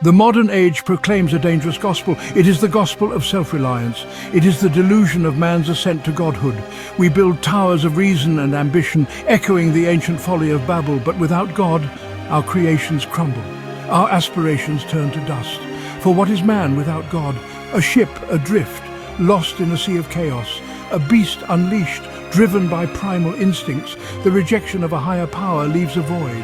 The modern age proclaims a dangerous gospel. It is the gospel of self-reliance. It is the delusion of man's ascent to godhood. We build towers of reason and ambition, echoing the ancient folly of Babel, but without God, our creations crumble. Our aspirations turn to dust. For what is man without God? A ship adrift, lost in a sea of chaos. A beast unleashed, driven by primal instincts. The rejection of a higher power leaves a void.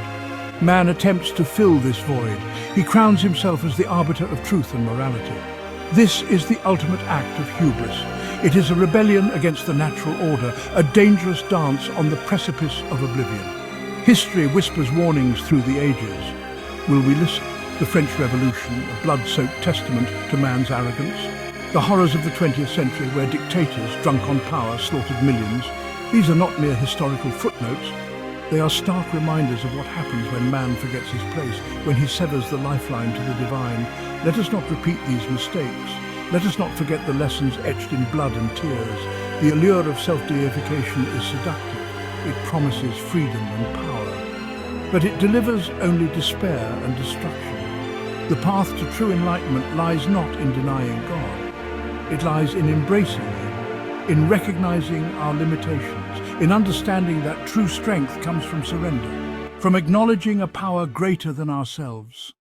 Man attempts to fill this void. He crowns himself as the arbiter of truth and morality. This is the ultimate act of hubris. It is a rebellion against the natural order, a dangerous dance on the precipice of oblivion. History whispers warnings through the ages. Will we listen? The French Revolution, a blood-soaked testament to man's arrogance. The horrors of the 20th century, where dictators, drunk on power, slaughtered millions. These are not mere historical footnotes. They are stark reminders of what happens when man forgets his place, when he severs the lifeline to the divine. Let us not repeat these mistakes. Let us not forget the lessons etched in blood and tears. The allure of self-deification is seductive. It promises freedom and power. But it delivers only despair and destruction. The path to true enlightenment lies not in denying God. It lies in embracing Him, in recognizing our limitations, in understanding that true strength comes from surrender, from acknowledging a power greater than ourselves.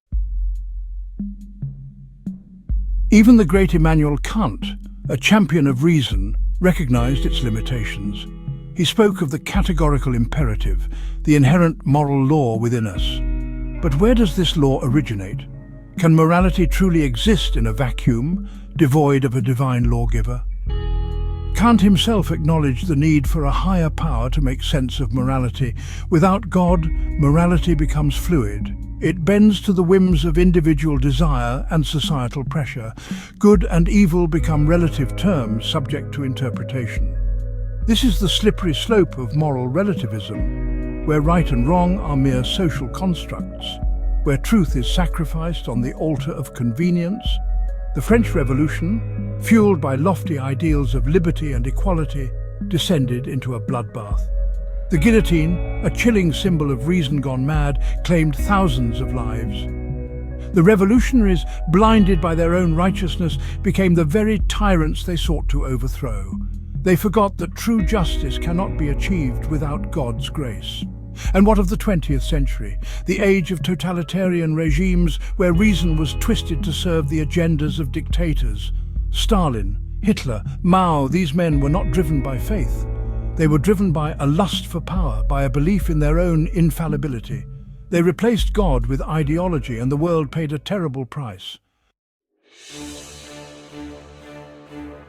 Even the great Immanuel Kant, a champion of reason, recognized its limitations. He spoke of the categorical imperative, the inherent moral law within us. But where does this law originate? Can morality truly exist in a vacuum, devoid of a divine lawgiver? Kant himself acknowledged the need for a higher power to make sense of morality. Without God, morality becomes fluid. It bends to the whims of individual desire and societal pressure. Good and evil become relative terms subject to interpretation. This is the slippery slope of moral relativism, where right and wrong are mere social constructs, where truth is sacrificed on the altar of convenience. The French Revolution, fueled by lofty ideals of liberty and equality, descended into a bloodbath. The guillotine, a chilling symbol of reason gone mad, claimed thousands of lives. The revolutionaries, blinded by their own righteousness, became the very tyrants they sought to overthrow. They forgot that true justice cannot be achieved without God's grace. And what of the 20th century, the age of totalitarian regimes where reason was twisted to serve the agendas of dictators? Stalin, Hitler, Mao, these men were not driven by faith. They were driven by a lust for power, by a belief in their own infallibility. They replaced God with ideology, and the world paid a terrible price.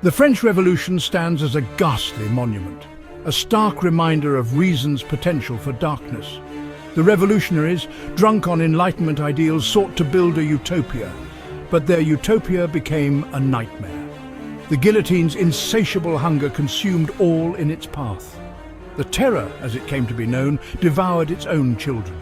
The French Revolution stands as a ghastly monument, a stark reminder of reason's potential for darkness. The revolutionaries, drunk on Enlightenment ideals, sought to build a utopia, but their utopia became a nightmare. The guillotine's insatiable hunger consumed all in its path. The terror, as it came to be known, devoured its own children.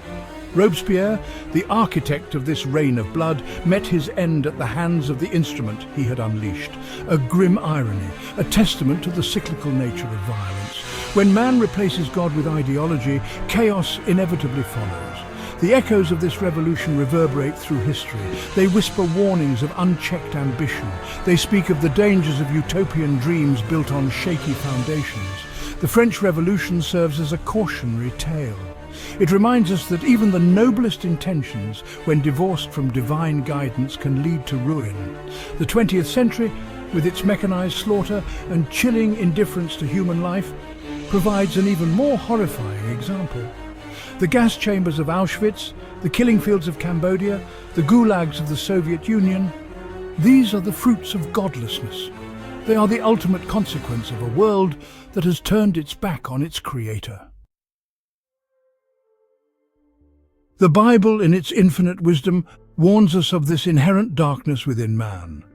Robespierre, the architect of this reign of blood, met his end at the hands of the instrument he had unleashed. A grim irony, a testament to the cyclical nature of violence. When man replaces God with ideology, chaos inevitably follows. The echoes of this revolution reverberate through history. They whisper warnings of unchecked ambition. They speak of the dangers of utopian dreams built on shaky foundations. The French Revolution serves as a cautionary tale. It reminds us that even the noblest intentions, when divorced from divine guidance, can lead to ruin. The 20th century, with its mechanized slaughter and chilling indifference to human life, provides an even more horrifying example. The gas chambers of Auschwitz, the killing fields of Cambodia, the gulags of the Soviet Union, these are the fruits of godlessness. They are the ultimate consequence of a world that has turned its back on its creator. The Bible, in its infinite wisdom, warns us of this inherent darkness within man.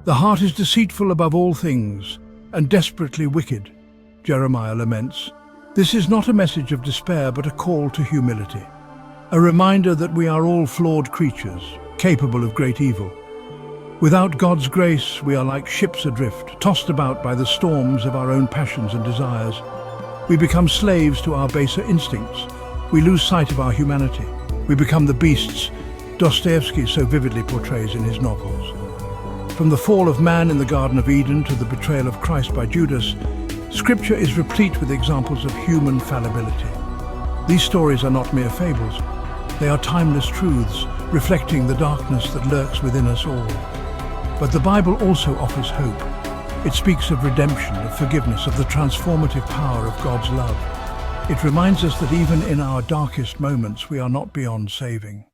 The heart is deceitful above all things and desperately wicked, Jeremiah laments. This is not a message of despair, but a call to humility, a reminder that we are all flawed creatures, capable of great evil. Without God's grace, we are like ships adrift, tossed about by the storms of our own passions and desires. We become slaves to our baser instincts. We lose sight of our humanity. We become the beasts Dostoevsky so vividly portrays in his novels. From the fall of man in the Garden of Eden to the betrayal of Christ by Judas, Scripture is replete with examples of human fallibility. These stories are not mere fables. They are timeless truths, reflecting the darkness that lurks within us all. But the Bible also offers hope. It speaks of redemption, of forgiveness, of the transformative power of God's love. It reminds us that even in our darkest moments, we are not beyond saving.